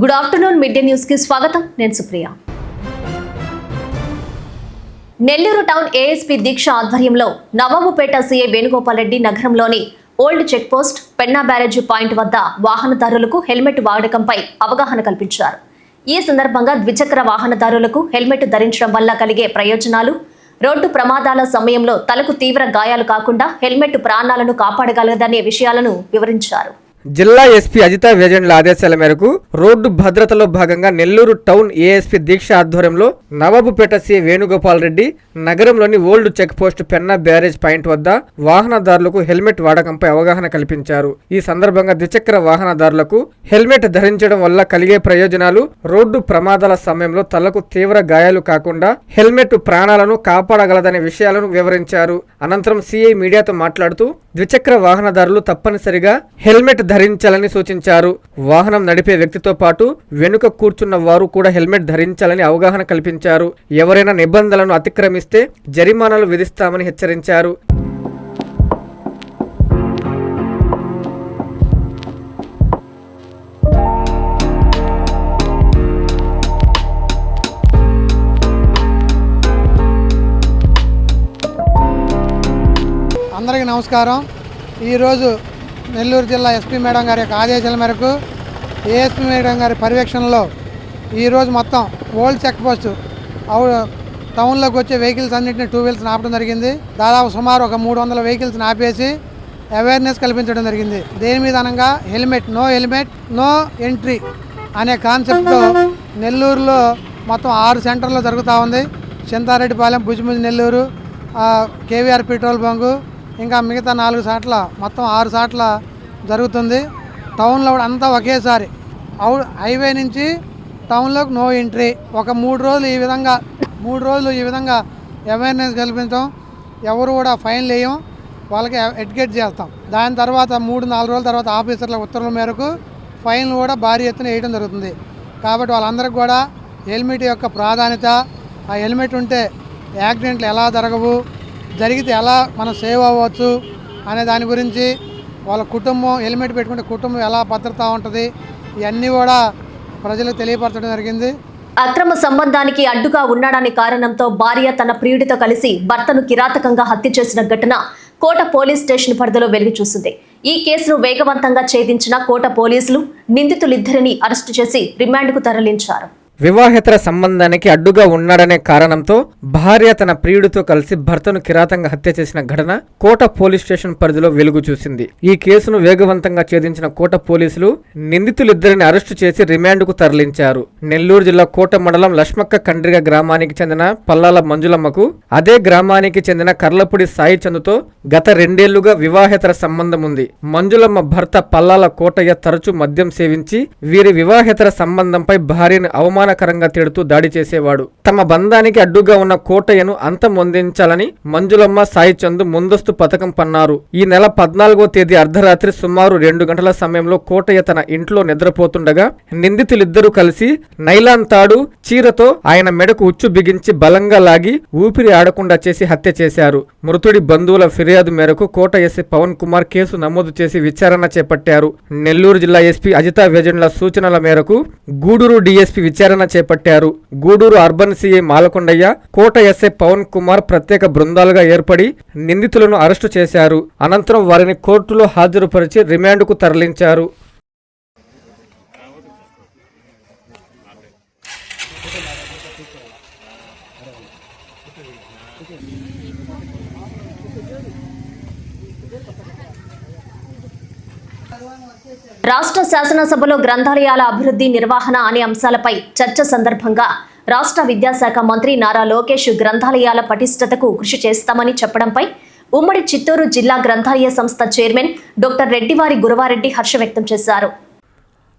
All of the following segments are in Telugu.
Good afternoon mid day news కి స్వాగతం. నేను సుప్రియ. నెల్లూరు టౌన్ ఏఎస్పీ దీక్ష ఆధ్వర్యంలో నవాబుపేట సీఐ వేణుగోపాల్ రెడ్డి నగరంలోని ఓల్డ్ చెక్ పోస్ట్ పెన్నా బ్యారేజీ పాయింట్ వద్ద వాహనదారులకు హెల్మెట్ వాడకంపై అవగాహన కల్పించారు. ఈ సందర్భంగా ద్విచక్ర వాహనదారులకు హెల్మెట్ ధరించడం వల్ల కలిగే ప్రయోజనాలు, రోడ్డు ప్రమాదాల సమయంలో తలకు తీవ్ర గాయాలు కాకుండా హెల్మెట్ ప్రాణాలను కాపాడగలదనే విషయాలను వివరించారు. జిల్లా ఎస్పీ అజితా వేజెండ్ల ఆదేశాల మేరకు రోడ్డు భద్రతలో భాగంగా నెల్లూరు టౌన్ ఏఎస్పీ దీక్ష ఆధ్వర్యంలో నవాబుపేట సీఐ వేణుగోపాల్ రెడ్డి నగరంలోని old check post Penna barrage point వద్ద వాహనదారులకు హెల్మెట్ వాడకంపై అవగాహన కల్పించారు. ఈ సందర్భంగా ద్విచక్ర వాహనదారులకు హెల్మెట్ ధరించడం వల్ల కలిగే ప్రయోజనాలు, రోడ్డు ప్రమాదాల సమయంలో తలకు తీవ్ర గాయాలు కాకుండా హెల్మెట్ ప్రాణాలను కాపాడగలదనే విషయాలను వివరించారు. అనంతరం సీఐ మీడియాతో మాట్లాడుతూ ద్విచక్ర వాహనదారులు తప్పనిసరిగా హెల్మెట్ ధరించాలని సూచించారు. వాహనం నడిపే వ్యక్తితో పాటు వెనుక కూర్చున్న వారు కూడా హెల్మెట్ ధరించాలని అవగాహన కల్పించారు. ఎవరైనా నిబంధనలను అతిక్రమిస్తే జరిమానాలు విధిస్తామని హెచ్చరించారు. అందరికీ నమస్కారం. ఈరోజు నెల్లూరు జిల్లా ఎస్పీ మేడం గారి యొక్క ఆదేశాల మేరకు ఏఎస్పీ మేడం గారి పర్యవేక్షణలో ఈరోజు మొత్తం ఓల్డ్ చెక్ పోస్ట్ టౌన్లోకి వచ్చే వెహికల్స్ అన్నింటినీ 2 వీలర్స్ ఆపడం జరిగింది. దాదాపు సుమారు ఒక 300 వెహికల్స్ని ఆపేసి అవేర్నెస్ కల్పించడం జరిగింది. దేని మీద అనగా హెల్మెట్ నో ఎంట్రీ అనే కాన్సెప్ట్తో నెల్లూరులో మొత్తం 6 సెంటర్లో జరుగుతూ ఉంది. చింతారెడ్డిపాలెం, భుజ్ముజ్ నెల్లూరు, కేవీఆర్ పెట్రోల్ బంకు, ఇంకా మిగతా 4 సార్ల మొత్తం 6 సార్ల జరుగుతుంది. టౌన్లో కూడా అంతా ఒకేసారి హైవే నుంచి టౌన్లోకి నో ఎంట్రీ. ఒక 3 రోజులు ఈ విధంగా అవేర్నెస్ కల్పించాం. ఎవరు కూడా ఫైన్ వేయం, వాళ్ళకి ఎడ్యుకేట్ చేస్తాం. దాని తర్వాత 3-4 రోజుల తర్వాత ఆఫీసర్ల ఉత్తర్వుల మేరకు ఫైన్లు కూడా భారీ ఎత్తున వేయడం జరుగుతుంది. కాబట్టి వాళ్ళందరికీ కూడా హెల్మెట్ యొక్క ప్రాధాన్యత, ఆ హెల్మెట్ ఉంటే యాక్సిడెంట్లు ఎలా జరగవు, జరిగితే ఎలా మనం సేవ్ అవ్వచ్చు అనే దాని గురించి, వాళ్ళ కుటుంబం హెల్మెట్ పెట్టుకుంటే కుటుంబం ఎలా భద్రత ఉంటుంది, ఇవన్నీ కూడా ప్రజలకు తెలియపరచడం జరిగింది. అక్రమ సంబంధానికి అడ్డుగా ఉన్నాడనే కారణంతో భార్య తన ప్రియుడితో కలిసి భర్తను కిరాతకంగా హత్య చేసిన ఘటన కోట పోలీస్ స్టేషన్ పరిధిలో వెలుగు చూసింది. ఈ కేసును వేగవంతంగా ఛేదించిన కోట పోలీసులు నిందితులిద్దరిని అరెస్టు చేసి రిమాండ్కు తరలించారు. వివాహేతర సంబంధానికి అడ్డుగా ఉన్నాడనే కారణంతో భార్య తన ప్రియుడితో కలిసి భర్తను కిరాతంగా హత్య చేసిన ఘటన కోట పోలీస్ స్టేషన్ పరిధిలో వెలుగు చూసింది. ఈ కేసును వేగవంతంగా ఛేదించిన కోట పోలీసులు నిందితులిద్దరిని అరెస్టు చేసి రిమాండ్కు తరలించారు. నెల్లూరు జిల్లా కోట మండలం లక్ష్మక్క కండ్రిగ గ్రామానికి చెందిన పల్లాల మంజులమ్మకు అదే గ్రామానికి చెందిన కర్లపూడి సాయి చందుతో గత 2 ఏళ్లుగా వివాహేతర సంబంధం ఉంది. మంజులమ్మ భర్త పల్లాల కోటయ్య తరచూ మద్యం సేవించి వీరి వివాహేతర సంబంధంపై భార్యను అవమానకరంగా తిడుతూ దాడి చేసేవాడు. తమ బంధానికి అడ్డుగా ఉన్న కోటయ్యను అంతమొందించాలని మంజులమ్మ, సాయి చందు ముందస్తు పథకం పన్నారు. ఈ నెల 14వ తేదీ అర్ధరాత్రి సుమారు 2 గంటల సమయంలో కోటయ్య తన ఇంట్లో నిద్రపోతుండగా నిందితులిద్దరూ కలిసి నైలాన్ తాడు, చీరతో ఆయన మెడకు ఉచ్చు బిగించి బలంగా లాగి ఊపిరి ఆడకుండా చేసి హత్య చేశారు. మృతుడి బంధువుల ఫిర్యాదు మేరకు కోట ఎస్ఐ పవన్ కుమార్ కేసు నమోదు చేసి విచారణ చేపట్టారు. నెల్లూరు జిల్లా ఎస్పీ అజితా వేజెండ్ల సూచనల మేరకు గూడూరు డీఎస్పీ విచారణ చేపట్టారు. గూడూరు అర్బన్ సీఐ మాలకొండయ్య, కోట ఎస్ఐ పవన్ కుమార్ ప్రత్యేక బృందాలుగా ఏర్పడి నిందితులను అరెస్టు చేశారు. అనంతరం వారిని కోర్టులో హాజరుపరిచి రిమాండ్కు తరలించారు. రాష్ట్ర శాసనసభలో గ్రంథాలయాల అభివృద్ధి, నిర్వహణ అనే అంశాలపై చర్చ సందర్భంగా రాష్ట్ర విద్యాశాఖ మంత్రి నారా లోకేష్ గ్రంథాలయాల పటిష్టతకు కృషి చేస్తామని చెప్పడంపై ఉమ్మడి చిత్తూరు జిల్లా గ్రంథాలయ సంస్థ చైర్మన్ డాక్టర్ రెడ్డివారి గురవారెడ్డి హర్షం వ్యక్తం చేశారు.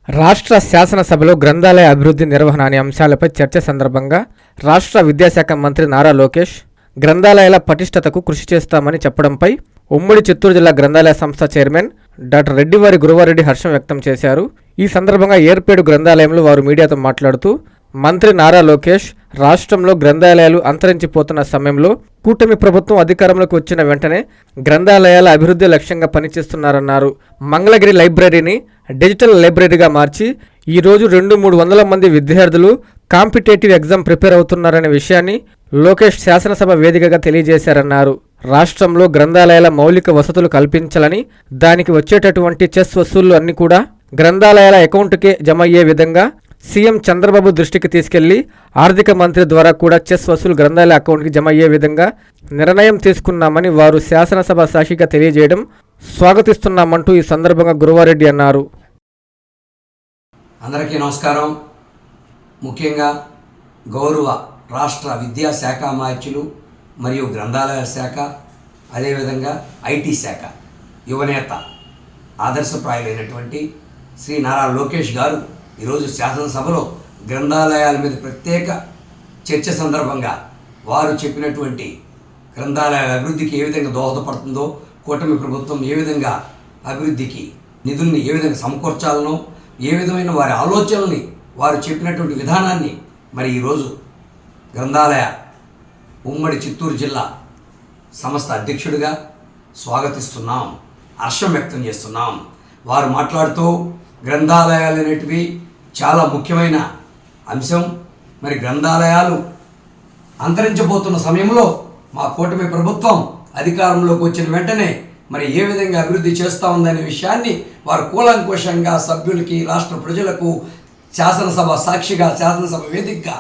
రాష్ట్ర శాసనసభలో గ్రంథాలయ అభివృద్ధి, నిర్వహణ అనే అంశాలపై చర్చ సందర్భంగా రాష్ట్ర విద్యాశాఖ మంత్రి నారా లోకేష్ గ్రంథాలయాల పటిష్టతకు కృషి చేస్తామని చెప్పడంపై ఉమ్మడి చిత్తూరు జిల్లా గ్రంథాలయ సంస్థ చైర్మన్ డాక్టర్ రెడ్డివారి గురవారెడ్డి హర్షం వ్యక్తం చేశారు. ఈ సందర్భంగా ఏర్పేడు గ్రంథాలయంలో వారు మీడియాతో మాట్లాడుతూ మంత్రి నారా లోకేష్ రాష్ట్రంలో గ్రంథాలయాలు అంతరించిపోతున్న సమయంలో కూటమి ప్రభుత్వం అధికారంలోకి వచ్చిన వెంటనే గ్రంథాలయాల అభివృద్ధి లక్ష్యంగా పనిచేస్తున్నారన్నారు. మంగళగిరి లైబ్రరీని డిజిటల్ లైబ్రరీగా మార్చి ఈరోజు 200-300 మంది విద్యార్థులు కాంపిటేటివ్ ఎగ్జామ్ ప్రిపేర్ అవుతున్నారనే విషయాన్ని లోకేష్ శాసనసభ వేదికగా తెలియజేశారన్నారు. రాష్ట్రంలో గ్రంథాలయాల మౌలిక వసతులు కల్పించాలని, దానికి వచ్చేటటువంటి చెస్ వసూళ్లు అన్ని కూడా గ్రంథాలయాల అకౌంట్కే జమ అయ్యే విధంగా సీఎం చంద్రబాబు దృష్టికి తీసుకెళ్లి ఆర్థిక మంత్రి ద్వారా కూడా చెస్ వసూలు గ్రంథాలయ అకౌంట్కి జమ అయ్యే విధంగా నిర్ణయం తీసుకున్నామని వారు శాసనసభ సాక్షిగా తెలియజేయడం స్వాగతిస్తున్నామంటూ ఈ సందర్భంగా గురువారెడ్డి అన్నారు. అందరికీ నమస్కారం. ముఖ్యంగా గౌరవ రాష్ట్ర విద్యాశాఖ మాత్యులు మరియు గ్రంథాలయ శాఖ, అదేవిధంగా ఐటీ శాఖ యువనేత ఆదర్శప్రాయులైనటువంటి శ్రీ నారా లోకేష్ గారు ఈరోజు శాసనసభలో గ్రంథాలయాల మీద ప్రత్యేక చర్చ సందర్భంగా వారు చెప్పినటువంటి గ్రంథాలయాల అభివృద్ధికి ఏ విధంగా దోహదపడుతుందో, కూటమి ప్రభుత్వం ఏ విధంగా అభివృద్ధికి నిధుల్ని ఏ విధంగా సమకూర్చాలనో, ఏ విధమైన వారి ఆలోచనల్ని వారు చెప్పినటువంటి విధానాన్ని మరి ఈరోజు గ్రంథాలయ ఉమ్మడి చిత్తూరు జిల్లా సంస్థ అధ్యక్షుడిగా స్వాగతిస్తున్నాం, హర్షం వ్యక్తం చేస్తున్నాం. వారు మాట్లాడుతూ గ్రంథాలయాలు అనేటివి చాలా ముఖ్యమైన అంశం. మరి గ్రంథాలయాలు అంతరించబోతున్న సమయంలో మా కూటమి ప్రభుత్వం అధికారంలోకి వచ్చిన వెంటనే మరి ఏ విధంగా అభివృద్ధి చేస్తూ ఉందనే విషయాన్ని వారు కూలంకుషంగా సభ్యులకి, రాష్ట్ర ప్రజలకు శాసనసభ సాక్షిగా, శాసనసభ వేదికగా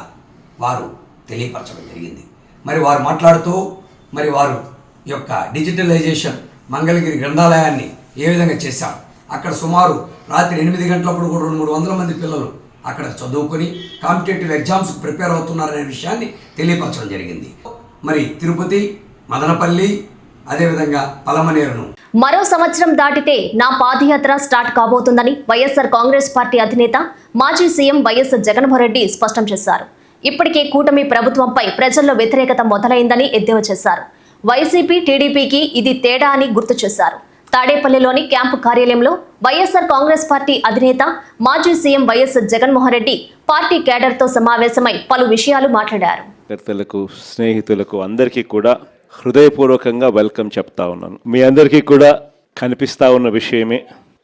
వారు తెలియపరచడం జరిగింది. మరి వారు మాట్లాడుతూ మరి వారు యొక్క డిజిటలైజేషన్ మంగళగిరి గ్రంథాలయాన్ని ఏ విధంగా చేశాం, అక్కడ సుమారు రాత్రి 8 గంటలప్పుడు కూడా 200-300 మంది పిల్లలు అక్కడ చదువుకొని కాంపిటేటివ్ ఎగ్జామ్స్కి ప్రిపేర్ అవుతున్నారనే విషయాన్ని తెలియపరచడం జరిగింది. మరి తిరుపతి, మదనపల్లి, అదేవిధంగా పలమనేరును మరో సంవత్సరం దాటితే నా పాదయాత్ర స్టార్ట్ కాబోతుందని వైఎస్ఆర్ కాంగ్రెస్ పార్టీ అధినేత మాజీ సీఎం వైఎస్ జగన్మోహన్ రెడ్డి స్పష్టం చేశారు. ఇప్పటికే కూటమి ప్రభుత్వంపై ప్రజల్లో వ్యతిరేకత మొదలైందని ఎద్దేవా చేశారు. వైసీపీ, టీడీపీకి ఇది తేడా అని గుర్తు చేశారు. తాడేపల్లిలోని క్యాంపు కార్యాలయంలో వైఎస్ఆర్ కాంగ్రెస్ పార్టీ అధినేత మాజీ CM YS Jaganmohan Reddy party కేడర్తో సమావేశమై పలు విషయాలు మాట్లాడారు. స్నేహితులకు అందరికీ కూడా హృదయపూర్వకంగా వెల్కమ్ చెప్తా ఉన్నాను. మీ అందరికీ కూడా కనిపిస్తూ ఉన్న విషయమే,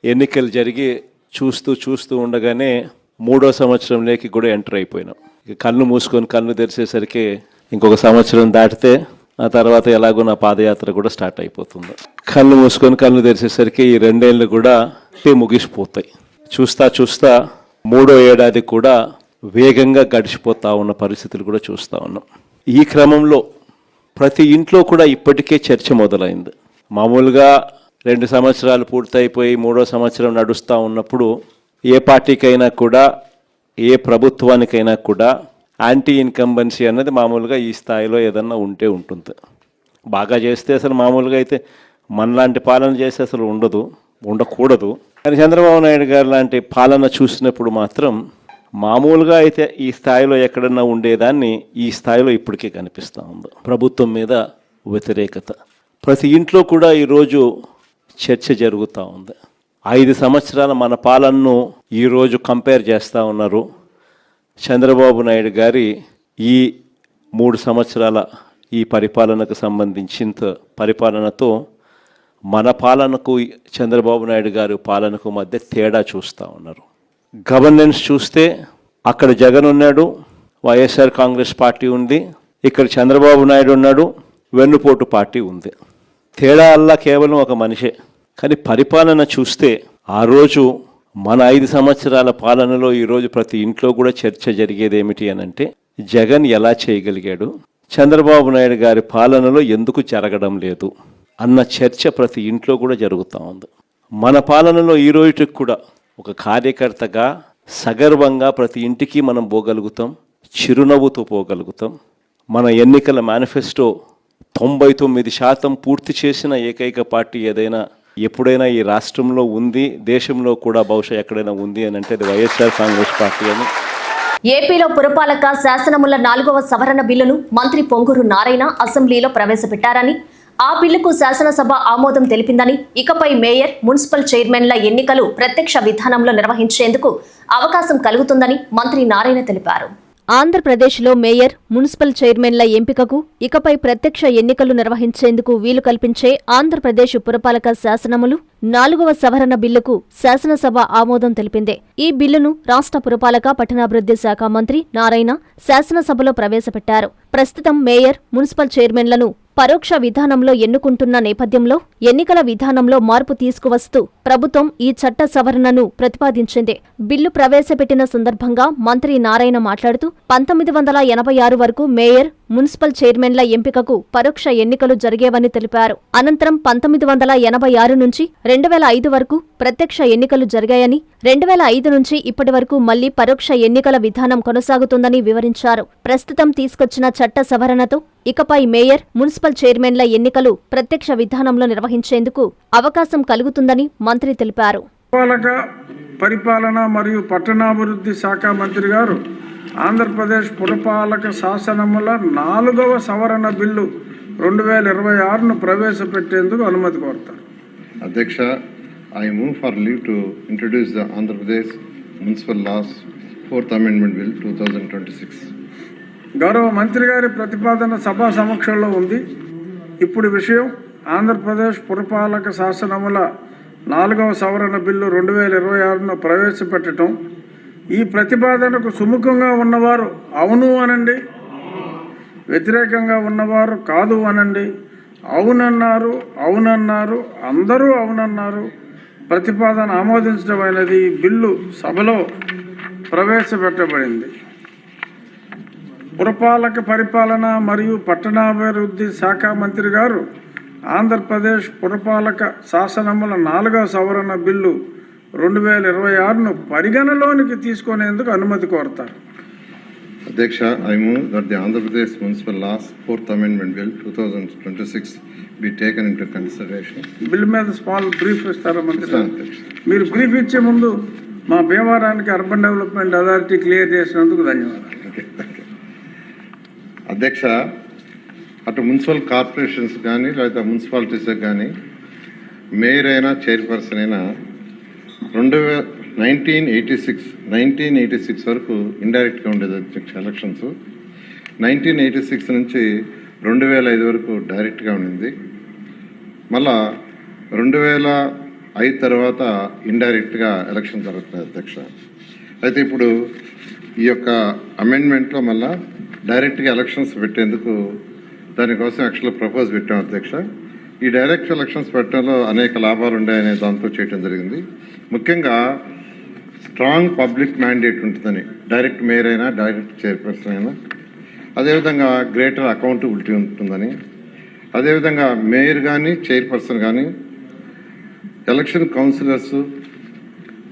ఎన్నికలు జరిగి చూస్తూ ఉండగానే 3వ సంవత్సరంలోకి కూడా ఎంటర్ అయిపోయినాం. ఇక కళ్ళు మూసుకొని కళ్ళు తెరిచేసరికి ఇంకొక సంవత్సరం దాటితే ఆ తర్వాత ఎలాగో నా పాదయాత్ర కూడా స్టార్ట్ అయిపోతుంది. కళ్ళు మూసుకొని కళ్ళు తెరిచేసరికి ఈ 2 ఏళ్ళు కూడా ముగిసిపోతాయి. చూస్తా 3వ ఏడాది కూడా వేగంగా గడిచిపోతా ఉన్న పరిస్థితులు కూడా చూస్తూ ఉన్నాం. ఈ క్రమంలో ప్రతి ఇంట్లో కూడా ఇప్పటికే చర్చ మొదలైంది. మామూలుగా 2 సంవత్సరాలు పూర్తయిపోయి 3వ సంవత్సరం నడుస్తూ ఉన్నప్పుడు ఏ పార్టీకైనా కూడా, ఏ ప్రభుత్వానికైనా కూడా యాంటీ ఇన్కంబెన్సీ అన్నది మామూలుగా ఈ స్థాయిలో ఏదన్నా ఉంటే ఉంటుంది. బాగా చేస్తే అసలు మామూలుగా అయితే మనలాంటి పాలన చేస్తే అసలు ఉండకూడదు. కానీ చంద్రబాబు నాయుడు గారు లాంటి పాలన చూసినప్పుడు మాత్రం మామూలుగా అయితే ఈ స్థాయిలో ఎక్కడన్నా ఉండేదాన్ని ఈ స్థాయిలో ఇప్పటికే కనిపిస్తూ ఉంది. ప్రభుత్వం మీద వ్యతిరేకత ప్రతి ఇంట్లో కూడా ఈరోజు చర్చ జరుగుతూ ఉంది. 5 సంవత్సరాల మన పాలనను ఈరోజు కంపేర్ చేస్తూ ఉన్నారు. చంద్రబాబు నాయుడు గారి ఈ 3 సంవత్సరాల ఈ పరిపాలనకు సంబంధించిన పరిపాలనతో మన పాలనకు చంద్రబాబు నాయుడు గారి పాలనకు మధ్య తేడా చూస్తూ ఉన్నారు. గవర్నెన్స్ చూస్తే అక్కడ జగన్ ఉన్నాడు, వైఎస్ఆర్ కాంగ్రెస్ పార్టీ ఉంది. ఇక్కడ చంద్రబాబు నాయుడు ఉన్నాడు, వెన్నుపోటు పార్టీ ఉంది. తేడా అల్లా కేవలం ఒక మనిషే. కానీ పరిపాలన చూస్తే ఆ రోజు మన 5 సంవత్సరాల పాలనలో ఈరోజు ప్రతి ఇంట్లో కూడా చర్చ జరిగేది ఏమిటి అనంటే, జగన్ ఎలా చేయగలిగాడు, చంద్రబాబు నాయుడు గారి పాలనలో ఎందుకు జరగడం లేదు అన్న చర్చ ప్రతి ఇంట్లో కూడా జరుగుతూ ఉంది. మన పాలనలో ఈ రోజుకి కూడా ఒక కార్యకర్తగా సగర్వంగా ప్రతి ఇంటికి మనం పోగలుగుతాం, చిరునవ్వుతో పోగలుగుతాం. మన ఎన్నికల మేనిఫెస్టో 99% పూర్తి చేసిన ఏకైక పార్టీ ఏదైనా ఎప్పుడైనా ఈ రాష్ట్రంలో ఉంది, దేశంలో కూడా బహుశా ఎక్కడైనా ఉంది అని అంటే అది వైఎస్ఆర్ కాంగ్రెస్ పార్టీ అని. ఏపీలో పురపాలక శాసనముల 4వ సవరణ బిల్లును మంత్రి పొంగూరు నారాయణ అసెంబ్లీలో ప్రవేశపెట్టారని, ఆ బిల్లుకు శాసనసభ ఆమోదం తెలిపిందని, ఇకపై మేయర్, మున్సిపల్ చైర్మన్ల ఎన్నికలు ప్రత్యక్ష విధానంలో నిర్వహించేందుకు అవకాశం కలుగుతుందని మంత్రి నారాయణ తెలిపారు. ఆంధ్రప్రదేశ్లో మేయర్, మున్సిపల్ చైర్మన్ల ఎంపికకు ఇకపై ప్రత్యక్ష ఎన్నికలు నిర్వహించేందుకు వీలు కల్పించే ఆంధ్రప్రదేశ్ పురపాలక శాసనములు 4వ సవరణ బిల్లుకు శాసనసభ ఆమోదం తెలిపింది. ఈ బిల్లును రాష్ట్ర పురపాలక పట్టణాభివృద్ధి శాఖ మంత్రి నారాయణ శాసనసభలో ప్రవేశపెట్టారు. ప్రస్తుతం మేయర్, మున్సిపల్ చైర్మన్లను పరోక్ష విధానంలో ఎన్నుకుంటున్న నేపథ్యంలో ఎన్నికల విధానంలో మార్పు తీసుకువస్తూ ప్రభుత్వం ఈ చట్ట సవరణను ప్రతిపాదించింది. బిల్లు ప్రవేశపెట్టిన సందర్భంగా మంత్రి నారాయణ మాట్లాడుతూ 1986 వరకు మేయర్, మున్సిపల్ చైర్మన్ల ఎంపికకు పరోక్ష ఎన్నికలు జరిగేవని తెలిపారు. అనంతరం 1986 నుంచి 2005 వరకు ప్రత్యక్ష ఎన్నికలు జరిగాయని, 2005 నుంచి ఇప్పటి వరకు మళ్లీ పరోక్ష ఎన్నికల విధానం కొనసాగుతుందని వివరించారు. ప్రస్తుతం తీసుకొచ్చిన చట్ట సవరణతో ఇకపై మేయర్, మున్సిపల్ చైర్మన్ల ఎన్నికలు ప్రత్యక్ష విధానంలో నిర్వహించేందుకు అవకాశం కలుగుతుందని మంత్రి తెలిపారు. పరిపాలన మరియు పట్టణాభివృద్ధి శాఖ మంత్రి గారు ఆంధ్రప్రదేశ్ పురపాలక శాసనముల 4వ సవరణ బిల్లు 2026ను ప్రవేశపెట్టేందుకు అనుమతి కోరుతారు. అధ్యక్ష, I move for leave to introduce the Andhra Pradesh Municipal Laws 4th Amendment Bill 2026. గౌరవ మంత్రి గారి ప్రతిపాదన సభా సమక్షంలో ఉంది. ఇప్పుడు విషయం ఆంధ్రప్రదేశ్ పురపాలక శాసనముల 4వ సవరణ బిల్లు 2026ను ప్రవేశపెట్టడం. ఈ ప్రతిపాదనకు సుముఖంగా ఉన్నవారు అవును అనండి, వ్యతిరేకంగా ఉన్నవారు కాదు అనండి. అవునన్నారు, అవునన్నారు, అందరూ అవునన్నారు. ప్రతిపాదన ఆమోదించడమైనది. ఈ బిల్లు సభలో ప్రవేశపెట్టబడింది. పురపాలక పరిపాలన మరియు పట్టణాభివృద్ధి శాఖ మంత్రి గారు ఆంధ్రప్రదేశ్ పురపాలక శాసనముల 4వ సవరణ బిల్లు 2026ను పరిగణలోనికి తీసుకునేందుకు అనుమతి కోరుతారు. అధ్యక్ష, I move that the Andhra Pradesh Municipal Laws 4th Amendment Bill 2026 be taken into consideration. Bill మీద స్మాల్ బ్రీఫ్ ఇస్తారా మంత్రి? మీరు బ్రీఫ్ ఇచ్చే ముందు మా భీమవరానికి అర్బన్ డెవలప్మెంట్ అథారిటీ క్లియర్ చేసినందుకు ధన్యవాదాలు. అధ్యక్ష, అటు మున్సిపల్ కార్పొరేషన్స్ కానీ లేదా మున్సిపాలిటీస్ కానీ మేయర్ అయినా చైర్పర్సన్ అయినా 1986 వరకు ఇండైరెక్ట్గా ఉండేది అధ్యక్ష ఎలక్షన్స్. 1986 నుంచి 2005 వరకు డైరెక్ట్గా ఉండింది. మళ్ళా 2005 తర్వాత ఇండైరెక్ట్గా ఎలక్షన్ జరుగుతుంది అధ్యక్ష. అయితే ఇప్పుడు ఈ యొక్క అమెండ్మెంట్లో మళ్ళా డైరెక్ట్గా ఎలక్షన్స్ పెట్టేందుకు దానికోసం యాక్చువల్గా ప్రపోజ్ పెట్టాం అధ్యక్ష. ఈ డైరెక్ట్ ఎలక్షన్స్ పెట్టడంలో అనేక లాభాలు ఉన్నాయనే దాంతో చేయడం జరిగింది. ముఖ్యంగా స్ట్రాంగ్ పబ్లిక్ మ్యాండేట్ ఉంటుందని, డైరెక్ట్ మేయర్ అయినా డైరెక్ట్ చైర్పర్సన్ అయినా. అదేవిధంగా గ్రేటర్ అకౌంటబిలిటీ ఉంటుందని, అదేవిధంగా మేయర్ కానీ చైర్పర్సన్ కానీ ఎలక్షన్ కౌన్సిలర్స్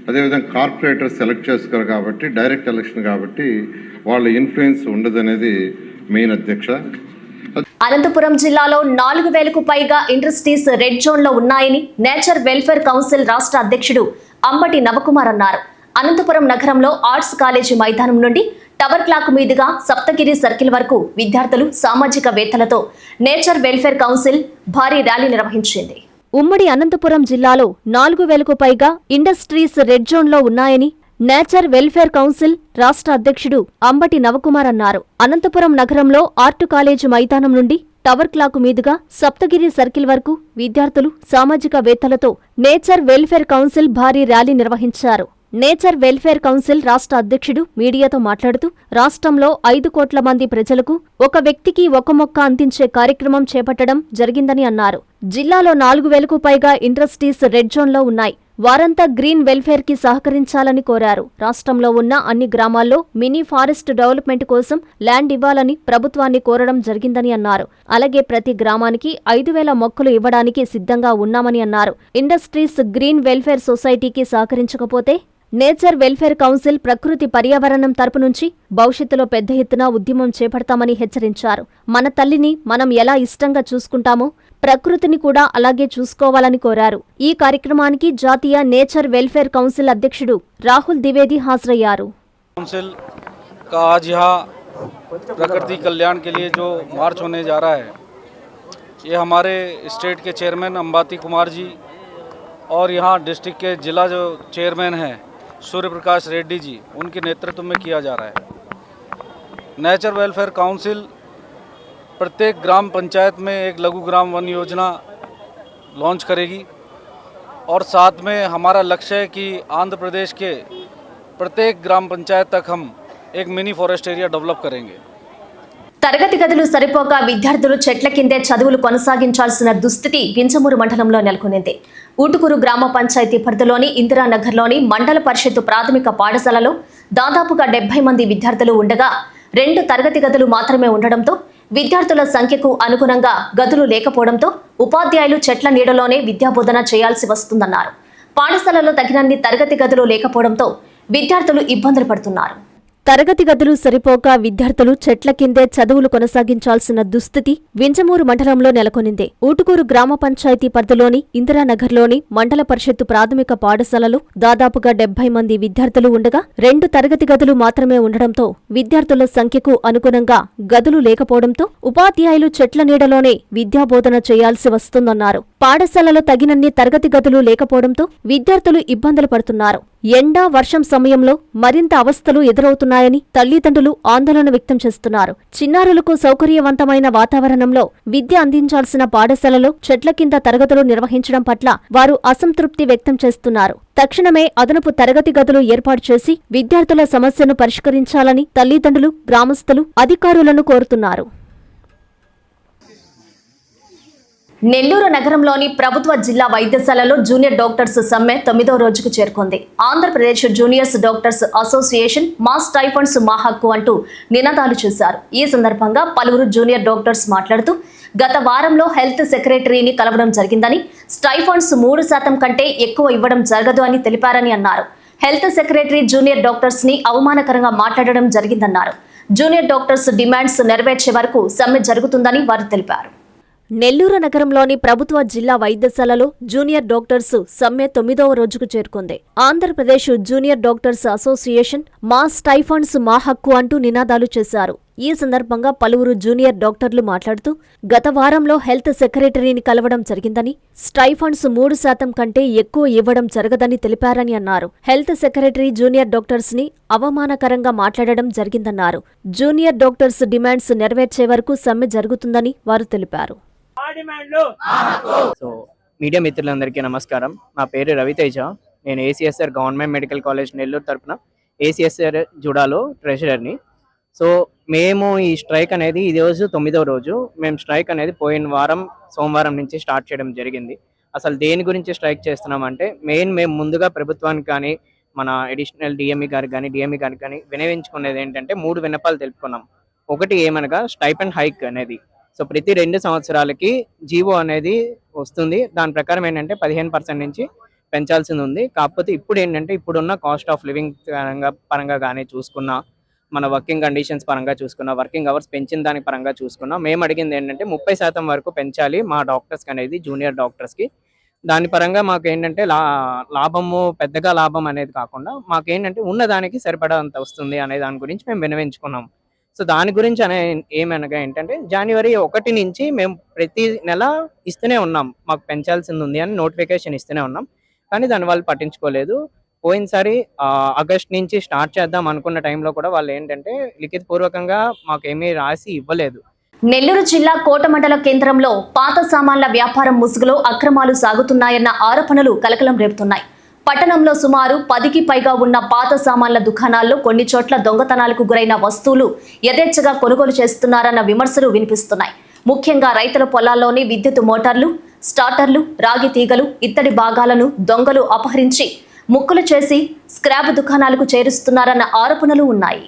అదేవిధంగా కార్పొరేటర్స్ సెలెక్ట్ చేసుకోరు కాబట్టి డైరెక్ట్ ఎలక్షన్ కాబట్టి వాళ్ళ ఇన్ఫ్లుయెన్స్ ఉండదనేది మెయిన్ అధ్యక్ష. అనంతపురం జిల్లాలో 4,000కు పైగా ఇండస్ట్రీస్ రెడ్ జోన్ లో ఉన్నాయని నేచర్ వెల్ఫేర్ కౌన్సిల్ రాష్ట్ర అధ్యక్షుడు అంబటి నవకుమార్ అన్నారు. అనంతపురం నగరంలో ఆర్ట్స్ కాలేజీ మైదానం నుండి టవర్ క్లాక్ మీదుగా సప్తగిరి సర్కిల్ వరకు విద్యార్థులు, సామాజికవేత్తలతో నేచర్ వెల్ఫేర్ కౌన్సిల్ భారీ ర్యాలీ నిర్వహించింది. ఉమ్మడి అనంతపురం జిల్లాలో 4,000కు పైగా ఇండస్ట్రీస్ రెడ్ జోన్ లో ఉన్నాయని నేచర్ వెల్ఫేర్ కౌన్సిల్ రాష్ట్ర అధ్యక్షుడు అంబటి నవకుమార్ అన్నారు. అనంతపురం నగరంలో ఆర్ట్ కాలేజీ మైదానం నుండి టవర్ క్లాక్ మీదుగా సప్తగిరి సర్కిల్ వరకు విద్యార్థులు, సామాజికవేత్తలతో నేచర్ వెల్ఫేర్ కౌన్సిల్ భారీ ర్యాలీ నిర్వహించారు. నేచర్ వెల్ఫేర్ కౌన్సిల్ రాష్ట్ర అధ్యక్షుడు మీడియాతో మాట్లాడుతూ రాష్ట్రంలో 5 కోట్ల మంది ప్రజలకు ఒక వ్యక్తికి ఒక మొక్క అందించే కార్యక్రమం చేపట్టడం జరిగిందని అన్నారు. జిల్లాలో 4,000కు పైగా ఇండస్ట్రీస్ రెడ్ జోన్లో ఉన్నాయి. వారంతా గ్రీన్ వెల్ఫేర్ కి సహకరించాలని కోరారు. రాష్ట్రంలో ఉన్న అన్ని గ్రామాల్లో మినీ ఫారెస్ట్ డెవలప్మెంట్ కోసం ల్యాండ్ ఇవ్వాలని ప్రభుత్వాన్ని కోరడం జరిగిందని అన్నారు. అలాగే ప్రతి గ్రామానికి 5,000 మొక్కలు ఇవ్వడానికి సిద్ధంగా ఉన్నామని అన్నారు. ఇండస్ట్రీస్ గ్రీన్ వెల్ఫేర్ సొసైటీకి సహకరించకపోతే నేచర్ వెల్ఫేర్ కౌన్సిల్ ప్రకృతి పర్యావరణం తరపు నుంచి భవిష్యత్తులో పెద్ద ఎత్తున ఉద్యమం చేపడతామని హెచ్చరించారు. మన తల్లిని మనం ఎలా ఇష్టంగా చూసుకుంటామో ప్రకృతిని కూడా అలాగే చూసుకోవాలని కోరారు. ఈ కార్యక్రమానికి జాతీయ నేచర్ వెల్ఫేర్ కౌన్సిల్ అధ్యక్షుడు రాహుల్ ద్వివేदी హాజరయ్యారు. काउंसिल का आज यहाँ प्रकृति कल्याण के लिए जो मार्च होने जा रहा है, ये हमारे स्टेट के चेयरमैन अंबाती कुमार जी और यहाँ डिस्ट्रिक्ट के जिला जो चेयरमैन हैं सूर्य प्रकाश रेड्डी जी, उनके नेतृत्व में किया जा रहा है। नेचर वेलफेयर काउंसिल प्रत्येक ग्राम पंचायत में एक लघु ग्राम वन योजना लॉन्च करेगी और साथ में हमारा लक्ष्य है कि आंध्र प्रदेश के प्रत्येक ग्राम पंचायत तक हम एक मिनी फॉरेस्ट एरिया डेवलप करेंगे। తరగతి గదులు సరిపోక విద్యార్థులు చెట్ల కిందే చదువులు కొనసాగించాల్సిన దుస్థితి వింజమూరు మండలంలో నెలకొనింది. ఊటుకూరు గ్రామ పంచాయతీ పరిధిలోని ఇందిరానగర్లోని మండల పరిషత్తు ప్రాథమిక పాఠశాలలో దాదాపుగా 70 మంది విద్యార్థులు ఉండగా 2 తరగతి గదులు మాత్రమే ఉండడంతో విద్యార్థుల సంఖ్యకు అనుగుణంగా గదులు లేకపోవడంతో ఉపాధ్యాయులు చెట్ల నీడలోనే విద్యాబోధన చేయాల్సి వస్తుందన్నారు. పాఠశాలలో తగినన్ని తరగతి గదులు లేకపోవడంతో విద్యార్థులు ఇబ్బందులు పడుతున్నారు. తరగతి గదులు సరిపోక విద్యార్థులు చెట్ల కిందే చదువులు కొనసాగించాల్సిన దుస్థితి వింజమూరు మండలంలో నెలకొనింది. ఊటుకూరు గ్రామ పంచాయతీ పరిధిలోని ఇందిరానగర్లోని మండల పరిషత్తు ప్రాథమిక పాఠశాలలో దాదాపుగా 70 మంది విద్యార్థులు ఉండగా 2 తరగతి గదులు మాత్రమే ఉండడంతో విద్యార్థుల సంఖ్యకు అనుగుణంగా గదులు లేకపోవడంతో ఉపాధ్యాయులు చెట్ల నీడలోనే విద్యాబోధన చేయాల్సి వస్తుందన్నారు. పాఠశాలలో తగినన్ని తరగతి గదులు లేకపోవడంతో విద్యార్థులు ఇబ్బందులు పడుతున్నారు. ఎండా వర్షం సమయంలో మరింత అవస్థలు ఎదురవుతున్నాయని తల్లిదండ్రులు ఆందోళన వ్యక్తం చేస్తున్నారు. చిన్నారులకు సౌకర్యవంతమైన వాతావరణంలో విద్య అందించాల్సిన పాఠశాలలో చెట్ల కింద తరగతులు నిర్వహించడం పట్ల వారు అసంతృప్తి వ్యక్తం చేస్తున్నారు. తక్షణమే అదనపు తరగతి గదులు ఏర్పాటు చేసి విద్యార్థుల సమస్యను పరిష్కరించాలని తల్లిదండ్రులు, గ్రామస్తులు అధికారులను కోరుతున్నారు. నెల్లూరు నగరంలోని ప్రభుత్వ జిల్లా వైద్యశాలలో జూనియర్ డాక్టర్స్ సమ్మె 9వ రోజుకు చేరుకుంది. ఆంధ్రప్రదేశ్ జూనియర్స్ డాక్టర్స్ అసోసియేషన్ మా స్టైఫండ్స్ మా హక్కు అంటూ నినాదాలు చేశారు. ఈ సందర్భంగా పలువురు జూనియర్ డాక్టర్స్ మాట్లాడుతూ గత వారంలో హెల్త్ సెక్రటరీని కలవడం జరిగిందని, స్టైఫండ్స్ 3% కంటే ఎక్కువ ఇవ్వడం జరగదు అని తెలిపారని అన్నారు. హెల్త్ సెక్రటరీ జూనియర్ డాక్టర్స్ ని అవమానకరంగా మాట్లాడడం జరిగిందన్నారు. జూనియర్ డాక్టర్స్ డిమాండ్స్ నెరవేర్చే వరకు సమ్మె జరుగుతుందని వారు తెలిపారు. నెల్లూరు నగరంలోని ప్రభుత్వ జిల్లా వైద్యశాలలో జూనియర్ డాక్టర్స్ సమ్మె 9వ రోజుకు చేరుకుంది. ఆంధ్రప్రదేశ్ జూనియర్ డాక్టర్స్ అసోసియేషన్ మా స్టైఫండ్స్ మా హక్కు అంటూ నినాదాలు చేశారు. ఈ సందర్భంగా పలువురు జూనియర్ డాక్టర్లు మాట్లాడుతూ గత వారంలో హెల్త్ సెక్రటరీని కలవడం జరిగిందని, స్టైఫండ్స్ 3% కంటే ఎక్కువ ఇవ్వడం జరగదని తెలిపారని అన్నారు. హెల్త్ సెక్రటరీ జూనియర్ డాక్టర్స్ ని అవమానకరంగా మాట్లాడడం జరిగిందన్నారు. జూనియర్ డాక్టర్స్ డిమాండ్స్ నెరవేర్చే వరకు సమ్మె జరుగుతుందని వారు తెలిపారు. సో మీడియా మిత్రులందరికీ నమస్కారం. నా పేరు రవితేజ. నేను ACSR government medical college Nellore తరపున ఏసీఎస్ఆర్ జుడాలో ట్రెజరర్ని. సో మేము ఈ స్ట్రైక్ అనేది ఈ రోజు 9వ రోజు. మేము స్ట్రైక్ అనేది పోయిన వారం సోమవారం నుంచి స్టార్ట్ చేయడం జరిగింది. అసలు దేని గురించి స్ట్రైక్ చేస్తున్నామంటే మేము ముందుగా ప్రభుత్వానికి కానీ మన అడిషనల్ డిఎంఈ గారికి కానీ వినవించుకునేది ఏంటంటే 3 విన్నపాలు తెలుపుకున్నాం. ఒకటి ఏమనగా స్టైపెండ్ హైక్ అనేది. సో ప్రతి 2 సంవత్సరాలకి జీవో అనేది వస్తుంది. దాని ప్రకారం ఏంటంటే 15% నుంచి పెంచాల్సింది ఉంది. కాకపోతే ఇప్పుడు ఏంటంటే ఇప్పుడున్న కాస్ట్ ఆఫ్ లివింగ్ పరంగా కానీ చూసుకున్నా, మన వర్కింగ్ కండిషన్స్ పరంగా చూసుకున్నా, వర్కింగ్ అవర్స్ పెంచిన దాని పరంగా చూసుకున్నా, మేము అడిగింది ఏంటంటే 30% వరకు పెంచాలి మా డాక్టర్స్కి అనేది, జూనియర్ డాక్టర్స్కి. దాని పరంగా మాకు ఏంటంటే లాభము పెద్దగా లాభం అనేది కాకుండా మాకేంటంటే ఉన్నదానికి సరిపడంత వస్తుంది అనే దాని గురించి మేము వినవించుకున్నాం. సో దాని గురించి ఏమనగా ఏంటంటే జనవరి 1 నుంచి మేము ప్రతి నెల ఇస్తూనే ఉన్నాం, మాకు పెంచాల్సింది ఉంది అని నోటిఫికేషన్ ఇస్తూనే ఉన్నాం. కానీ దాన్ని వాళ్ళు పట్టించుకోలేదు. పోయినసారి ఆగస్ట్ నుంచి స్టార్ట్ చేద్దాం అనుకున్న టైంలో కూడా వాళ్ళు ఏంటంటే లిఖితపూర్వకంగా మాకేమీ రాసి ఇవ్వలేదు. నెల్లూరు జిల్లా కోట మండల కేంద్రంలో పాత సామాన్ల వ్యాపారం ముసుగులో అక్రమాలు సాగుతున్నాయన్న ఆరోపణలు కలకలం రేపుతున్నాయి. పట్టణంలో సుమారు 10కి పైగా ఉన్న పాత సామాన్ల దుకాణాల్లో కొన్ని చోట్ల దొంగతనాలకు గురైన వస్తువులు యథేచ్ఛగా కొనుగోలు చేస్తున్నారన్న విమర్శలు వినిపిస్తున్నాయి. ముఖ్యంగా రైతుల పొలాల్లోని విద్యుత్ మోటార్లు, స్టార్టర్లు, రాగి తీగలు, ఇత్తడి భాగాలను దొంగలు అపహరించి ముక్కలు చేసి స్క్రాప్ దుకాణాలకు చేరుస్తున్నారన్న ఆరోపణలు ఉన్నాయి.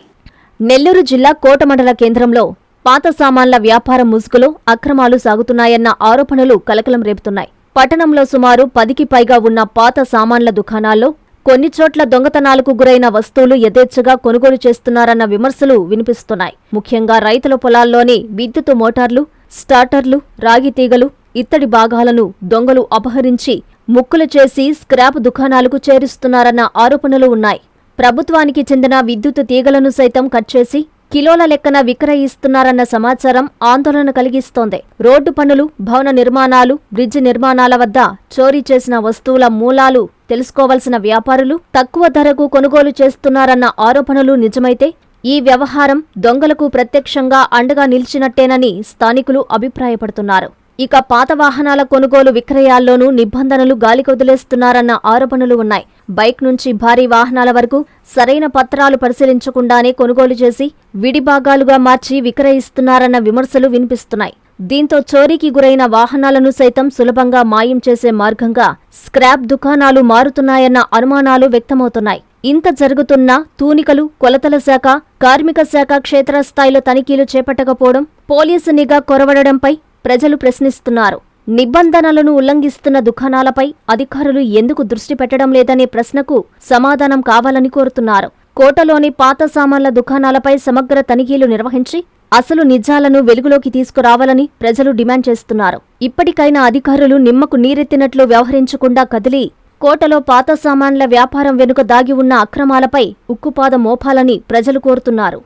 నెల్లూరు జిల్లా కోట మండల కేంద్రంలో పాత సామాన్ల వ్యాపారం ముసుగులో అక్రమాలు సాగుతున్నాయన్న ఆరోపణలు కలకలం రేపుతున్నాయి. పట్టణంలో సుమారు 10కి పైగా ఉన్న పాత సామాన్ల దుకాణాల్లో కొన్ని చోట్ల దొంగతనాలకు గురైన వస్తువులు యథేచ్ఛగా కొనుగోలు చేస్తున్నారన్న విమర్శలు వినిపిస్తున్నాయి. ముఖ్యంగా రైతుల పొలాల్లోని విద్యుత్ మోటార్లు, స్టార్టర్లు, రాగి తీగలు, ఇత్తడి భాగాలను దొంగలు అపహరించి ముక్కలు చేసి స్క్రాప్ దుకాణాలకు చేరుస్తున్నారన్న ఆరోపణలు ఉన్నాయి. ప్రభుత్వానికి చెందిన విద్యుత్ తీగలను సైతం కట్ చేసి కిలోల లెక్కన విక్రయిస్తున్నారన్న సమాచారం ఆందోళన కలిగిస్తోంది. రోడ్డు పనులు, భవన నిర్మాణాలు, బ్రిడ్జి నిర్మాణాల వద్ద చోరీ చేసిన వస్తువుల మూలాలు తెలుసుకోవలసిన వ్యాపారులు తక్కువ ధరకు కొనుగోలు చేస్తున్నారన్న ఆరోపణలు నిజమైతే ఈ వ్యవహారం దొంగలకు ప్రత్యక్షంగా అండగా నిలిచినట్టేనని స్థానికులు అభిప్రాయపడుతున్నారు. ఇక పాత వాహనాల కొనుగోలు విక్రయాల్లోనూ నిబంధనలు గాలికొదిలేస్తున్నారన్న ఆరోపణలు ఉన్నాయి. బైక్ నుంచి భారీ వాహనాల వరకు సరైన పత్రాలు పరిశీలించకుండానే కొనుగోలు చేసి విడిభాగాలుగా మార్చి విక్రయిస్తున్నారన్న విమర్శలు వినిపిస్తున్నాయి. దీంతో చోరీకి గురైన వాహనాలను సైతం సులభంగా మాయం చేసే మార్గంగా స్క్రాప్ దుకాణాలు మారుతున్నాయన్న అనుమానాలు వ్యక్తమవుతున్నాయి. ఇంత జరుగుతున్నా తూనికలు, కొలతల శాఖ, కార్మిక శాఖ క్షేత్రస్థాయిలో తనిఖీలు చేపట్టకపోవడం, పోలీసు నిఘా కొరవడడంపై ప్రజలు ప్రశ్నిస్తున్నారు. నిబంధనలను ఉల్లంఘిస్తున్న దుకాణాలపై అధికారులు ఎందుకు దృష్టి పెట్టడం లేదనే ప్రశ్నకు సమాధానం కావాలని కోరుతున్నారు. కోటలోని పాత సామాన్ల దుకాణాలపై సమగ్ర తనిఖీలు నిర్వహించి అసలు నిజాలను వెలుగులోకి తీసుకురావాలని ప్రజలు డిమాండ్ చేస్తున్నారు. ఇప్పటికైనా అధికారులు నిమ్మకు నీరెత్తినట్లు వ్యవహరించకుండా కదిలి కోటలో పాత సామాన్ల వ్యాపారం వెనుక దాగి ఉన్న అక్రమాలపై ఉక్కుపాదం మోపాలని ప్రజలు కోరుతున్నారు.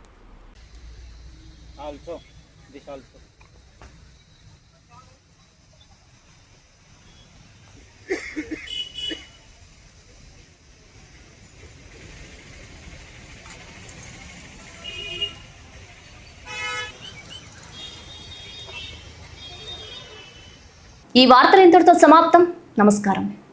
ఈ వార్తలు ఇంతటితో సమాప్తం. నమస్కారం.